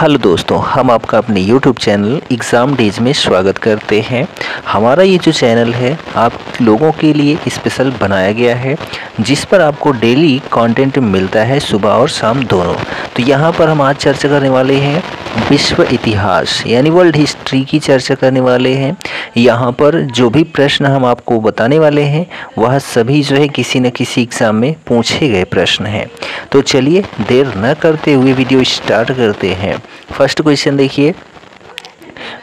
Hello दोस्तों, हम आपका अपने YouTube चैनल एग्ज़ाम डेज में स्वागत करते हैं। हमारा ये जो चैनल है आप लोगों के लिए स्पेशल बनाया गया है, जिस पर आपको डेली कंटेंट मिलता है सुबह और शाम दोनों। तो यहाँ पर हम आज चर्चा करने वाले हैं विश्व इतिहास यानी वर्ल्ड हिस्ट्री की चर्चा करने वाले हैं। यहाँ पर जो भी प्रश्न हम आपको बताने वाले हैं वह सभी जो है किसी न किसी एग्ज़ाम में पूछे गए प्रश्न हैं। तो चलिए देर न करते हुए वीडियो स्टार्ट करते हैं। फर्स्ट क्वेश्चन देखिए,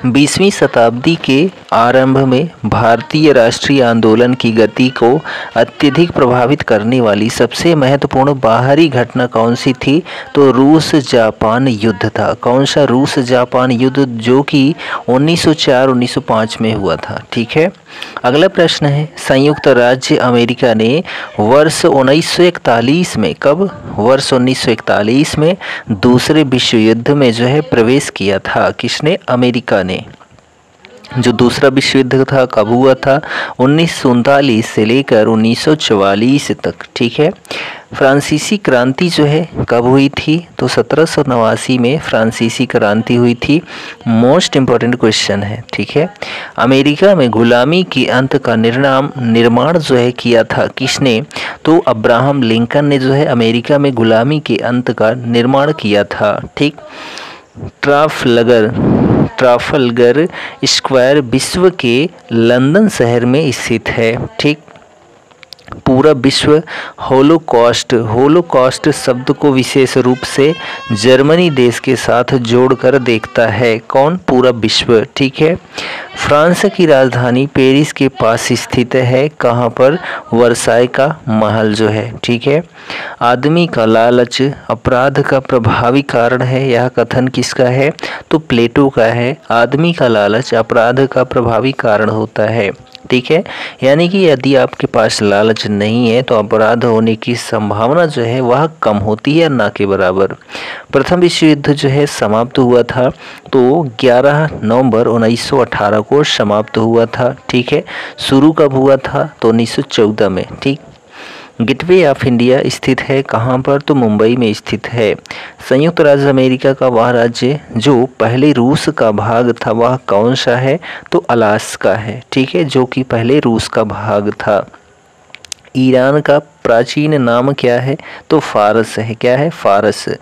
20वीं शताब्दी के आरंभ में भारतीय राष्ट्रीय आंदोलन की गति को अत्यधिक प्रभावित करने वाली सबसे महत्वपूर्ण बाहरी घटना कौन सी थी? तो रूस जापान युद्ध था। कौन सा? रूस जापान युद्ध, जो कि 1904-1905 में हुआ था। ठीक है। अगला प्रश्न है, संयुक्त राज्य अमेरिका ने वर्ष 1941 में, कब? वर्ष 1941 में दूसरे विश्व युद्ध में जो है प्रवेश किया था। किसने? अमेरिका ने। जो दूसरा विश्व युद्ध था कब हुआ था? 1939 से लेकर 1944 तक। ठीक है। फ्रांसीसी क्रांति जो है कब हुई थी? तो 1789 में फ्रांसीसी क्रांति हुई थी। मोस्ट इम्पॉर्टेंट क्वेश्चन है। ठीक है। अमेरिका में गुलामी के अंत का निर्माण जो है किया था किसने? तो अब्राहम लिंकन ने जो है अमेरिका में गुलामी के अंत का निर्माण किया था। ठीक। ट्राफलगर स्क्वायर विश्व के लंदन शहर में स्थित है। ठीक। पूरा विश्व होलोकॉस्ट शब्द को विशेष रूप से जर्मनी देश के साथ जोड़कर देखता है। कौन? पूरा विश्व। ठीक है। फ्रांस की राजधानी पेरिस के पास स्थित है। कहाँ पर? वर्साई का महल जो है। ठीक है। आदमी का लालच अपराध का प्रभावी कारण है, यह कथन किसका है? तो प्लेटो का है। आदमी का लालच अपराध का प्रभावी कारण होता है। ठीक है। यानी कि यदि आपके पास लालच नहीं है तो अपराध होने की संभावना जो है वह कम होती है, ना के बराबर। प्रथम विश्व युद्ध जो है समाप्त हुआ था तो 11 नवंबर 1918 को समाप्त हुआ था। ठीक है। शुरू कब हुआ था? तो 1914 में। ठीक। गेटवे ऑफ इंडिया स्थित है कहाँ पर? तो मुंबई में स्थित है। संयुक्त राज्य अमेरिका का वह राज्य जो पहले रूस का भाग था वह कौन सा है? तो अलास्का है। ठीक है। जो कि पहले रूस का भाग था। ईरान का प्राचीन नाम क्या है? तो फारस है। क्या है? फारस।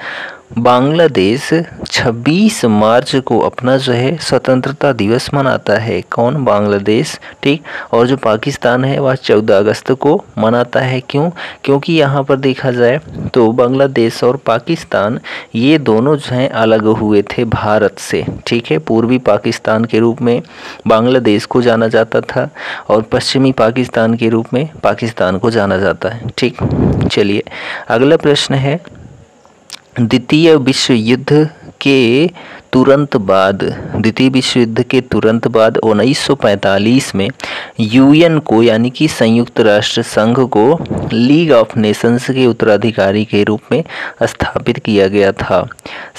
बांग्लादेश 26 मार्च को अपना जो है स्वतंत्रता दिवस मनाता है। कौन? बांग्लादेश। ठीक। और जो पाकिस्तान है वह 14 अगस्त को मनाता है। क्यों? क्योंकि यहाँ पर देखा जाए तो बांग्लादेश और पाकिस्तान ये दोनों जो हैं अलग हुए थे भारत से। ठीक है। पूर्वी पाकिस्तान के रूप में बांग्लादेश को जाना जाता था और पश्चिमी पाकिस्तान के रूप में पाकिस्तान को जाना जाता है। ठीक। चलिए अगला प्रश्न है, द्वितीय विश्व युद्ध के तुरंत बाद 1945 में यूएन को यानी कि संयुक्त राष्ट्र संघ को लीग ऑफ नेशंस के उत्तराधिकारी के रूप में स्थापित किया गया था।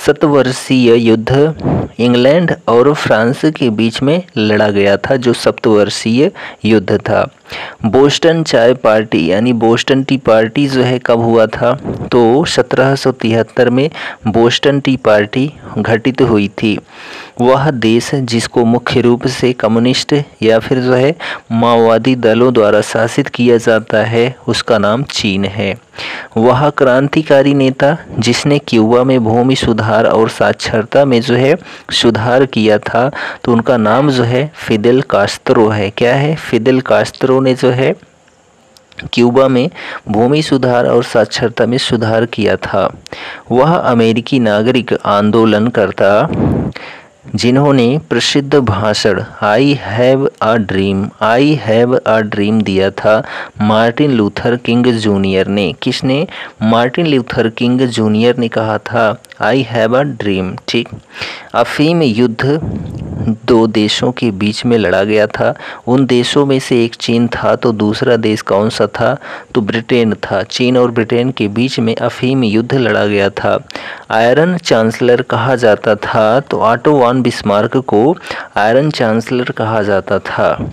सप्तवर्षीय युद्ध इंग्लैंड और फ्रांस के बीच में लड़ा गया था, जो सप्तवर्षीय युद्ध था। बोस्टन चाय पार्टी यानी बोस्टन टी पार्टी जो है कब हुआ था? तो 1773 में बोस्टन टी पार्टी घटित हुई थी। वह देश जिसको मुख्य रूप से कम्युनिस्ट या फिर जो है माओवादी दलों द्वारा शासित किया जाता है उसका नाम चीन है। वह क्रांतिकारी नेता जिसने क्यूबा में भूमि सुधार और साक्षरता में जो है सुधार किया था तो उनका नाम जो है फिदेल कास्त्रो है। क्या है? फिदेल कास्त्रो ने जो है क्यूबा में भूमि सुधार और साक्षरता में सुधार किया था। वह अमेरिकी नागरिक आंदोलनकर्ता जिन्होंने प्रसिद्ध भाषण आई हैव अ ड्रीम दिया था मार्टिन लूथर किंग जूनियर ने। किसने? मार्टिन लूथर किंग जूनियर ने कहा था आई हैव अ ड्रीम। ठीक। अफीम युद्ध दो देशों के बीच में लड़ा गया था। उन देशों में से एक चीन था तो दूसरा देश कौन सा था? तो ब्रिटेन था। चीन और ब्रिटेन के बीच में अफीम युद्ध लड़ा गया था। आयरन चांसलर कहा जाता था तो ऑटो वॉन बिस्मार्क को आयरन चांसलर कहा जाता था।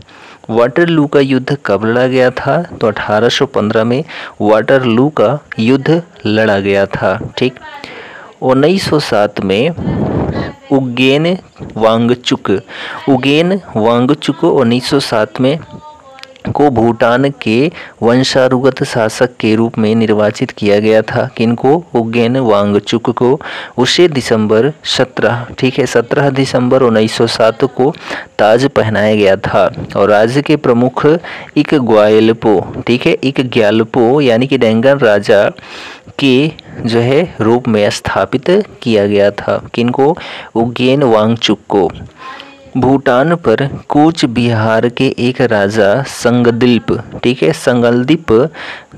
वाटरलू का युद्ध कब लड़ा गया था? तो 1815 में वाटरलू का युद्ध लड़ा गया था। ठीक। 1907 में उगेन वांगचुक। उगेन वांगचुक 1907 में को भूटान के वंशानुगत शासक के रूप में निर्वाचित किया गया था। किनको? उगेन वांगचुक को। उसे 17 दिसंबर 1907 को ताज पहनाया गया था और राज्य के प्रमुख इकग्वाल्पो, ठीक है, इकग्याल्पो यानी कि डेंगन राजा के जो है रूप में स्थापित किया गया था। किनको? उगेन वांगचुक को। भूटान पर कूच बिहार के एक राजा संगदिल्प, ठीक है, संगलदीप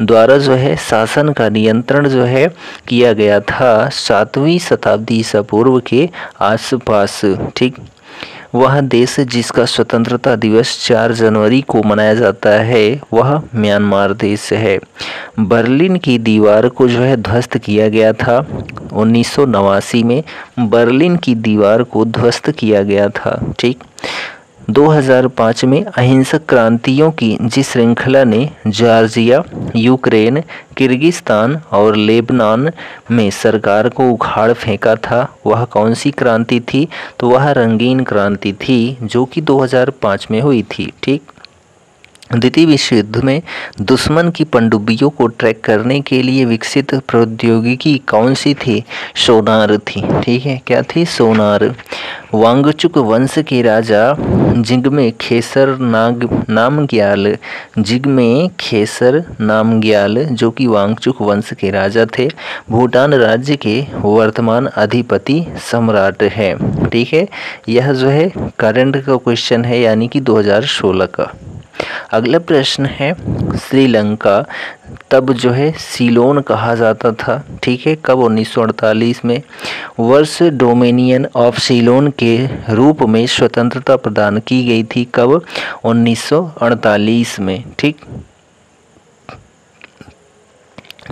द्वारा जो है शासन का नियंत्रण जो है किया गया था 7वीं शताब्दी ईसा पूर्व के आसपास। ठीक, वह देश जिसका स्वतंत्रता दिवस 4 जनवरी को मनाया जाता है वह म्यांमार देश है। बर्लिन की दीवार को जो है ध्वस्त किया गया था 1989 में। बर्लिन की दीवार को ध्वस्त किया गया था। ठीक, 2005 में अहिंसक क्रांतियों की जिस श्रृंखला ने जॉर्जिया, यूक्रेन, किर्गिस्तान और लेबनान में सरकार को उखाड़ फेंका था वह कौन सी क्रांति थी? तो वह रंगीन क्रांति थी जो कि 2005 में हुई थी। ठीक, द्वितीय विश्व युद्ध में दुश्मन की पनडुब्बियों को ट्रैक करने के लिए विकसित प्रौद्योगिकी कौन सी थी? सोनार थी। ठीक है, क्या थी? सोनार। वांगचुक वंश के राजा जिग्मे खेसर नामग्याल जो कि वांगचुक वंश के राजा थे, भूटान राज्य के वर्तमान अधिपति सम्राट है। ठीक है, यह जो है करंट का क्वेश्चन है यानी कि 2016 का। अगला प्रश्न है, श्रीलंका तब जो है सीलोन कहा जाता था। ठीक है, कब? 1948 में। वर्ष डोमिनियन ऑफ सीलोन के रूप में स्वतंत्रता प्रदान की गई थी। कब? 1948 में। ठीक,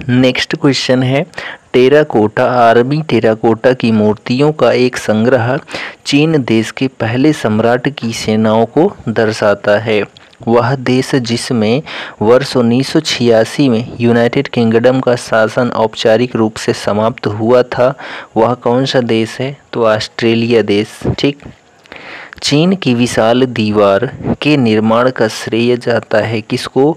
नेक्स्ट क्वेश्चन है, टेराकोटा आर्मी टेराकोटा की मूर्तियों का एक संग्रह चीन देश के पहले सम्राट की सेनाओं को दर्शाता है। वह देश जिसमें वर्ष 1986 में यूनाइटेड किंगडम का शासन औपचारिक रूप से समाप्त हुआ था वह कौन सा देश है? तो ऑस्ट्रेलिया देश। ठीक, चीन की विशाल दीवार के निर्माण का श्रेय जाता है किसको?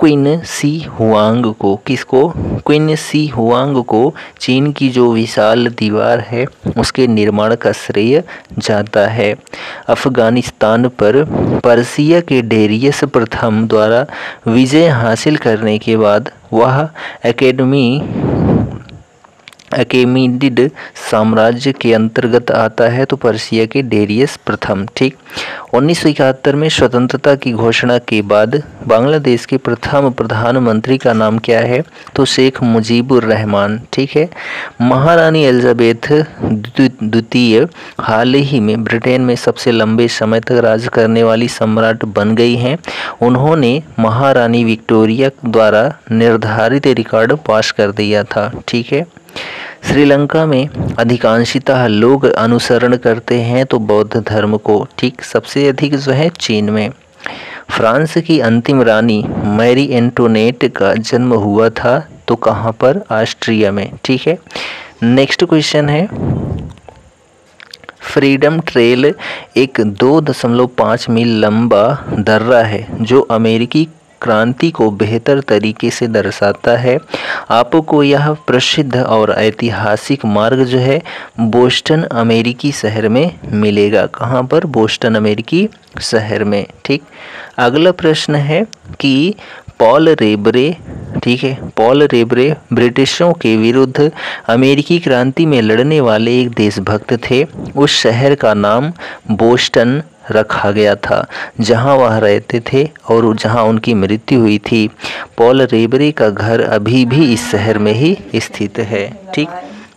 क्वीन शी हुआंग को। किसको? क्वीन शी हुआंग को चीन की जो विशाल दीवार है उसके निर्माण का श्रेय जाता है। अफगानिस्तान पर पर्सिया के डेरियस प्रथम द्वारा विजय हासिल करने के बाद वह अकेमिनिड साम्राज्य के अंतर्गत आता है, तो पर्सिया के डेरियस प्रथम। ठीक, 1971 में स्वतंत्रता की घोषणा के बाद बांग्लादेश के प्रथम प्रधानमंत्री का नाम क्या है? तो शेख मुजीबुर रहमान। ठीक है, महारानी एलिजाबेथ द्वितीय हाल ही में ब्रिटेन में सबसे लंबे समय तक राज करने वाली सम्राट बन गई हैं। उन्होंने महारानी विक्टोरिया द्वारा निर्धारित रिकॉर्ड पास कर दिया था। ठीक है, श्रीलंका में अधिकांशतः लोग अनुसरण करते हैं तो बौद्ध धर्म को। ठीक, सबसे अधिक जो है चीन में। फ्रांस की अंतिम रानी मैरी एंटोनेट का जन्म हुआ था तो कहाँ पर? ऑस्ट्रिया में। ठीक है, नेक्स्ट क्वेश्चन है, फ्रीडम ट्रेल एक 2.5 मील लंबा दर्रा है जो अमेरिकी क्रांति को बेहतर तरीके से दर्शाता है। आपको यह प्रसिद्ध और ऐतिहासिक मार्ग जो है बोस्टन अमेरिकी शहर में मिलेगा। कहाँ पर? बोस्टन अमेरिकी शहर में। ठीक, अगला प्रश्न है कि पॉल रेबरे, ठीक है, पॉल रेबरे ब्रिटिशों के विरुद्ध अमेरिकी क्रांति में लड़ने वाले एक देशभक्त थे। उस शहर का नाम बोस्टन रखा गया था जहां वह रहते थे और जहां उनकी मृत्यु हुई थी। पॉल रेबरे का घर अभी भी इस शहर में ही स्थित है। ठीक,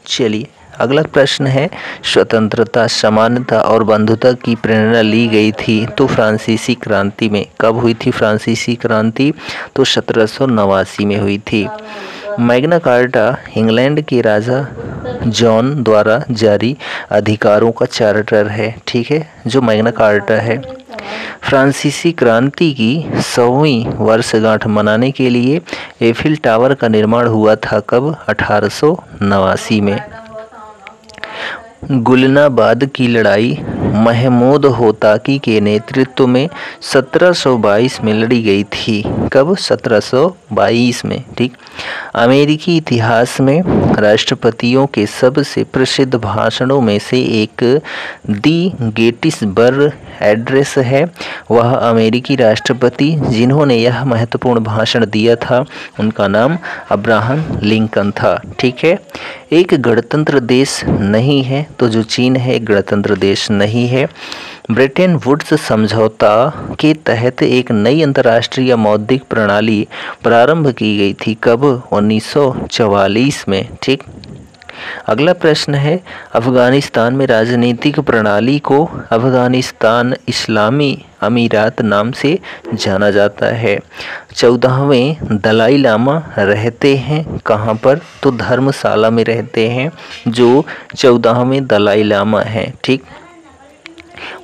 चलिए अगला प्रश्न है, स्वतंत्रता, समानता और बंधुता की प्रेरणा ली गई थी तो फ्रांसीसी क्रांति में। कब हुई थी फ्रांसीसी क्रांति? तो 1789 में हुई थी। मैग्ना कार्टा इंग्लैंड के राजा जॉन द्वारा जारी अधिकारों का चार्टर है। ठीक है, जो मैग्ना कार्टा है। फ्रांसीसी क्रांति की 100वीं वर्षगांठ मनाने के लिए एफिल टावर का निर्माण हुआ था। कब? 1889 में। गुलनाबाद की लड़ाई महमूद होताकी के नेतृत्व में 1722 में लड़ी गई थी। कब? 1722 में। ठीक। अमेरिकी इतिहास में राष्ट्रपतियों के सबसे प्रसिद्ध भाषणों में से एक दी गेटिसबर्ग एड्रेस है। वह अमेरिकी राष्ट्रपति जिन्होंने यह महत्वपूर्ण भाषण दिया था उनका नाम अब्राहम लिंकन था। ठीक है। एक गणतंत्र देश नहीं है तो जो चीन है एक गणतंत्र देश नहीं है। ब्रेटन वुड्स समझौता के तहत एक नई अंतर्राष्ट्रीय मौद्रिक प्रणाली प्रारंभ की गई थी। कब? 1944 में। ठीक। अगला प्रश्न है, अफगानिस्तान में राजनीतिक प्रणाली को अफगानिस्तान इस्लामी अमीरात नाम से जाना जाता है। 14वें दलाई लामा रहते हैं कहाँ पर? तो धर्मशाला में रहते हैं, जो 14वें दलाई लामा हैं। ठीक।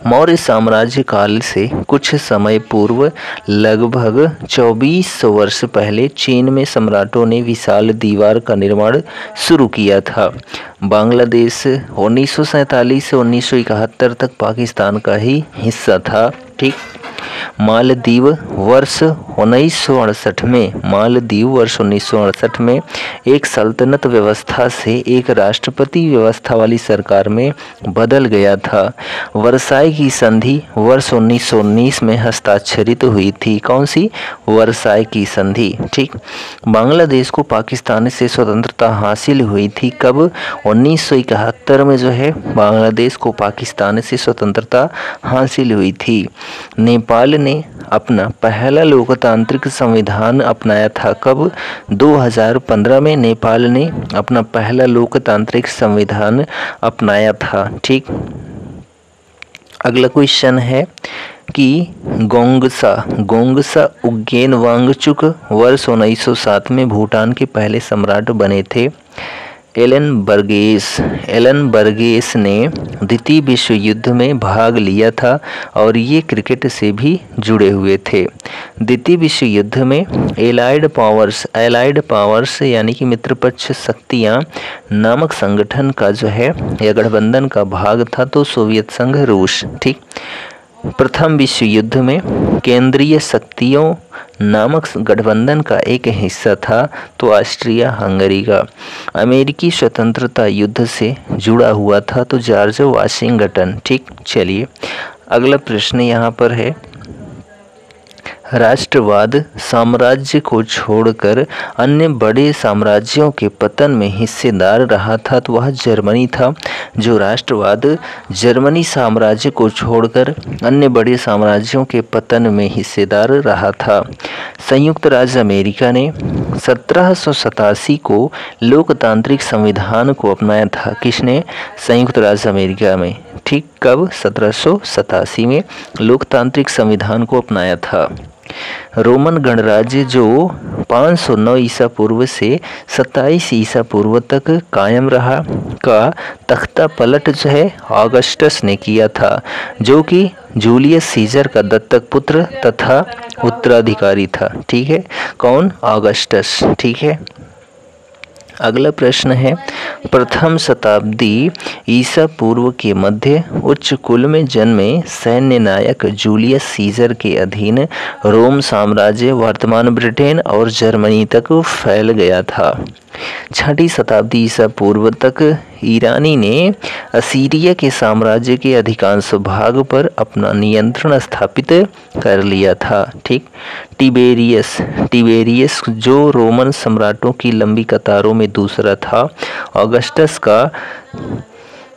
मौर्य साम्राज्य काल से कुछ समय पूर्व लगभग 2400 वर्ष पहले चीन में सम्राटों ने विशाल दीवार का निर्माण शुरू किया था। बांग्लादेश 1947 से 1971 तक पाकिस्तान का ही हिस्सा था। ठीक। मालदीव वर्ष 1968 में एक सल्तनत व्यवस्था से एक राष्ट्रपति व्यवस्था वाली सरकार में बदल गया था। वर्साई की संधि वर्ष 1919 में हस्ताक्षरित हुई थी। कौन सी? वर्साई की संधि। ठीक। बांग्लादेश को पाकिस्तान से स्वतंत्रता हासिल हुई थी। कब? 1971 में जो है बांग्लादेश को पाकिस्तान से स्वतंत्रता हासिल हुई थी। नेपाल ने अपना पहला लोकतांत्रिक संविधान अपनाया था। कब? 2015 में नेपाल ने अपना पहला लोकतांत्रिक संविधान अपनाया था। ठीक। अगला क्वेश्चन है कि गोंगसा उज्ञेन वांगचुक वर्ष 1907 में भूटान के पहले सम्राट बने थे। एलन बर्गेस ने द्वितीय विश्व युद्ध में भाग लिया था और ये क्रिकेट से भी जुड़े हुए थे। द्वितीय विश्व युद्ध में एलाइड पावर्स यानी कि मित्रपक्ष शक्तियाँ नामक संगठन का जो है या गठबंधन का भाग था तो सोवियत संघ, रूस। ठीक। प्रथम विश्व युद्ध में केंद्रीय शक्तियों नामक गठबंधन का एक हिस्सा था तो ऑस्ट्रिया हंगरी का। अमेरिकी स्वतंत्रता युद्ध से जुड़ा हुआ था तो जॉर्ज वाशिंगटन। ठीक। चलिए अगला प्रश्न यहाँ पर है, राष्ट्रवाद साम्राज्य को छोड़कर अन्य बड़े साम्राज्यों के पतन में हिस्सेदार रहा था तो वह जर्मनी था। जो राष्ट्रवाद जर्मनी साम्राज्य को छोड़कर अन्य बड़े साम्राज्यों के पतन में हिस्सेदार रहा था। संयुक्त राज्य अमेरिका ने 1787 को लोकतांत्रिक संविधान को अपनाया था। किसने? संयुक्त राज्य अमेरिका में। ठीक। कब? 1787 में लोकतांत्रिक संविधान को अपनाया था। रोमन गणराज्य जो 509 ईसा पूर्व से 27 ईसा पूर्व तक कायम रहा का तख्ता पलट जो है ऑगस्टस ने किया था, जो कि जूलियस सीजर का दत्तक पुत्र तथा उत्तराधिकारी था। ठीक है। कौन? ऑगस्टस। ठीक है। अगला प्रश्न है, प्रथम शताब्दी ईसा पूर्व के मध्य उच्च कुल में जन्मे सैन्य नायक जूलियस सीजर के अधीन रोम साम्राज्य वर्तमान ब्रिटेन और जर्मनी तक फैल गया था। छठी शताब्दी ईसा पूर्व तक ईरानी ने असीरिया के साम्राज्य के अधिकांश भाग पर अपना नियंत्रण स्थापित कर लिया था। ठीक। टिबेरियस जो रोमन सम्राटों की लंबी कतारों में दूसरा था, ऑगस्टस का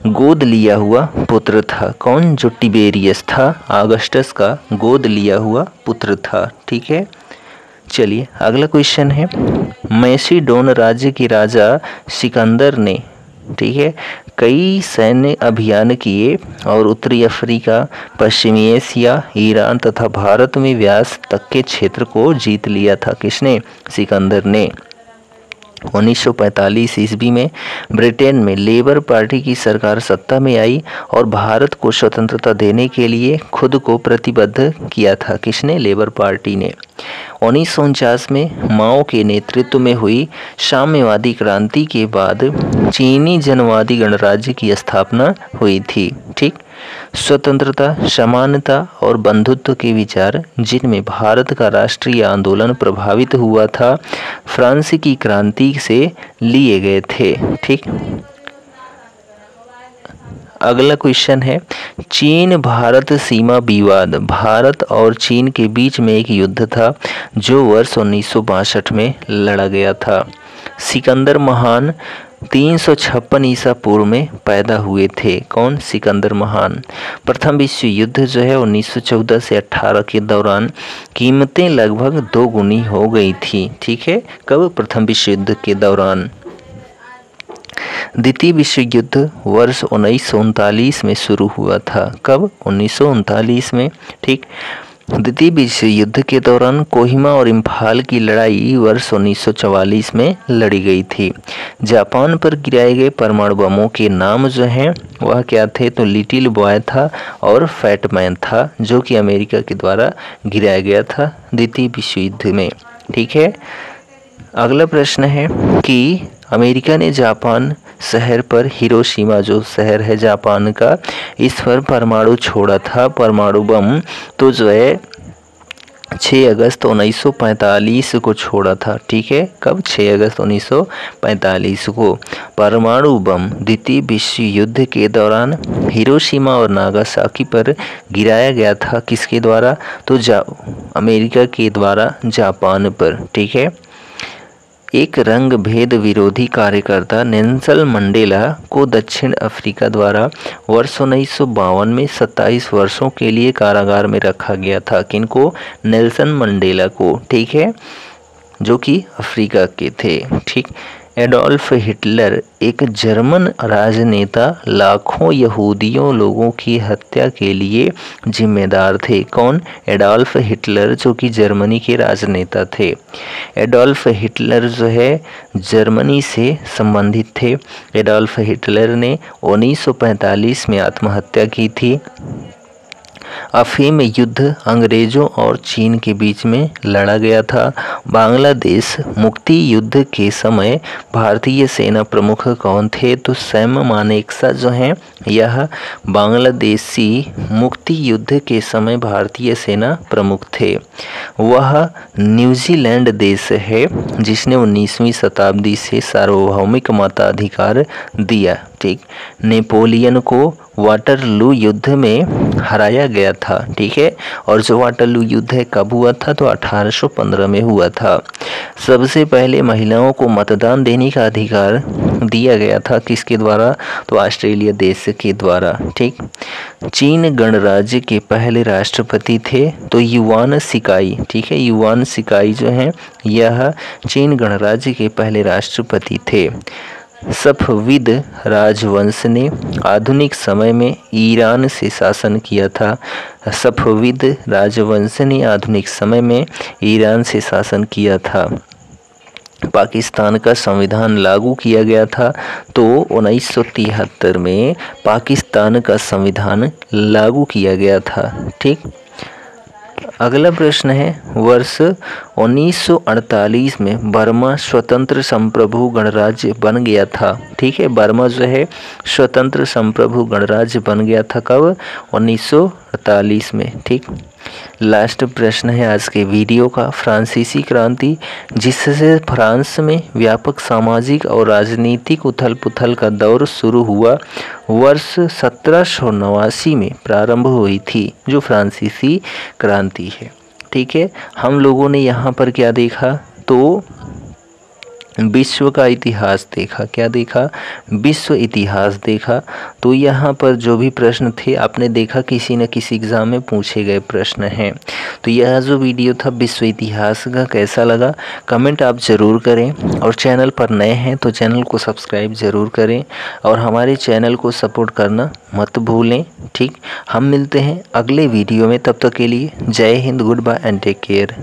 गोद लिया हुआ पुत्र था। कौन? जो टिबेरियस था ऑगस्टस का गोद लिया हुआ पुत्र था। ठीक है। चलिए अगला क्वेश्चन है, मैसिडोन राज्य के राजा सिकंदर ने, ठीक है, कई सैन्य अभियान किए और उत्तरी अफ्रीका, पश्चिमी एशिया, ईरान तथा भारत में व्यास तक के क्षेत्र को जीत लिया था। किसने? सिकंदर ने। 1945 ईस्वी में ब्रिटेन में लेबर पार्टी की सरकार सत्ता में आई और भारत को स्वतंत्रता देने के लिए खुद को प्रतिबद्ध किया था। किसने? लेबर पार्टी ने। 1949 में माओ के नेतृत्व में हुई साम्यवादी क्रांति के बाद चीनी जनवादी गणराज्य की स्थापना हुई थी। ठीक, स्वतंत्रता, समानता और बंधुत्व के विचार जिनमें भारत का राष्ट्रीय आंदोलन प्रभावित हुआ था, फ्रांस की क्रांति से लिए गए थे। ठीक, अगला क्वेश्चन है चीन भारत सीमा विवाद। भारत और चीन के बीच में एक युद्ध था जो वर्ष 1962 में लड़ा गया था। सिकंदर महान 356 ईसा पूर्व में पैदा हुए थे। कौन? सिकंदर महान। प्रथम विश्व युद्ध जो है 1914 से 18 के दौरान कीमतें लगभग 2 गुनी हो गई थी। ठीक है, कब? प्रथम विश्व युद्ध के दौरान। द्वितीय विश्व युद्ध वर्ष 1939 में शुरू हुआ था। कब? 1939 में। ठीक, द्वितीय विश्व युद्ध के दौरान कोहिमा और इम्फाल की लड़ाई वर्ष 1944 में लड़ी गई थी। जापान पर गिराए गए परमाणु बमों के नाम जो हैं वह क्या थे? तो लिटिल बॉय था और फैट मैन था, जो कि अमेरिका के द्वारा गिराया गया था द्वितीय विश्व युद्ध में। ठीक है, अगला प्रश्न है कि अमेरिका ने जापान शहर पर, हिरोशिमा जो शहर है जापान का, इस पर परमाणु छोड़ा था, परमाणु बम, तो जो है 6 अगस्त 1945 को छोड़ा था। ठीक है, कब? 6 अगस्त 1945 को परमाणु बम द्वितीय विश्व युद्ध के दौरान हिरोशिमा और नागासाकी पर गिराया गया था। किसके द्वारा? तो अमेरिका के द्वारा जापान पर। ठीक है, एक रंग भेद विरोधी कार्यकर्ता नेल्सन मंडेला को दक्षिण अफ्रीका द्वारा वर्ष 1952 में 27 वर्षों के लिए कारागार में रखा गया था। किनको? नेल्सन मंडेला को। ठीक है, जो कि अफ्रीका के थे। ठीक, एडोल्फ हिटलर एक जर्मन राजनेता लाखों यहूदियों लोगों की हत्या के लिए जिम्मेदार थे। कौन? एडोल्फ हिटलर, जो कि जर्मनी के राजनेता थे। एडोल्फ हिटलर जो है जर्मनी से संबंधित थे। एडोल्फ हिटलर ने 1945 में आत्महत्या की थी। अफीम युद्ध अंग्रेजों और चीन के बीच में लड़ा गया था। बांग्लादेश मुक्ति युद्ध के समय भारतीय सेना प्रमुख कौन थे? तो सैम मानेकशॉ जो हैं यह बांग्लादेशी मुक्ति युद्ध के समय भारतीय सेना प्रमुख थे। वह न्यूजीलैंड देश है जिसने 19वीं शताब्दी से सार्वभौमिक मताधिकार दिया। ठीक, नेपोलियन को वाटरलू युद्ध में हराया गया था। ठीक है, और जो वाटरलू युद्ध है कब हुआ था? तो 1815 में हुआ था। सबसे पहले महिलाओं को मतदान देने का अधिकार दिया गया था। किसके द्वारा? तो ऑस्ट्रेलिया देश के द्वारा। ठीक, चीन गणराज्य के पहले राष्ट्रपति थे तो युआन शिकाई। ठीक है, युआन शिकाई जो हैं यह चीन गणराज्य के पहले राष्ट्रपति थे। सफविद राजवंश ने आधुनिक समय में ईरान से शासन किया था। सफविद राजवंश ने आधुनिक समय में ईरान से शासन किया था। पाकिस्तान का संविधान लागू किया गया था तो 1973 में पाकिस्तान का संविधान लागू किया गया था। ठीक, अगला प्रश्न है वर्ष 1948 में बर्मा स्वतंत्र संप्रभु गणराज्य बन गया था। ठीक है, बर्मा जो है स्वतंत्र संप्रभु गणराज्य बन गया था। कब? 1948 में। ठीक, लास्ट प्रश्न है आज के वीडियो का, फ्रांसीसी क्रांति जिससे फ्रांस में व्यापक सामाजिक और राजनीतिक उथल पुथल का दौर शुरू हुआ, वर्ष 1789 में प्रारंभ हुई थी, जो फ्रांसीसी क्रांति है। ठीक है, हम लोगों ने यहाँ पर क्या देखा? तो विश्व का इतिहास देखा। क्या देखा? विश्व इतिहास देखा। तो यहाँ पर जो भी प्रश्न थे आपने देखा किसी न किसी एग्ज़ाम में पूछे गए प्रश्न हैं। तो यह जो वीडियो था विश्व इतिहास का कैसा लगा कमेंट आप ज़रूर करें, और चैनल पर नए हैं तो चैनल को सब्सक्राइब ज़रूर करें और हमारे चैनल को सपोर्ट करना मत भूलें। ठीक, हम मिलते हैं अगले वीडियो में, तब तक के लिए जय हिंद, goodbye and take care.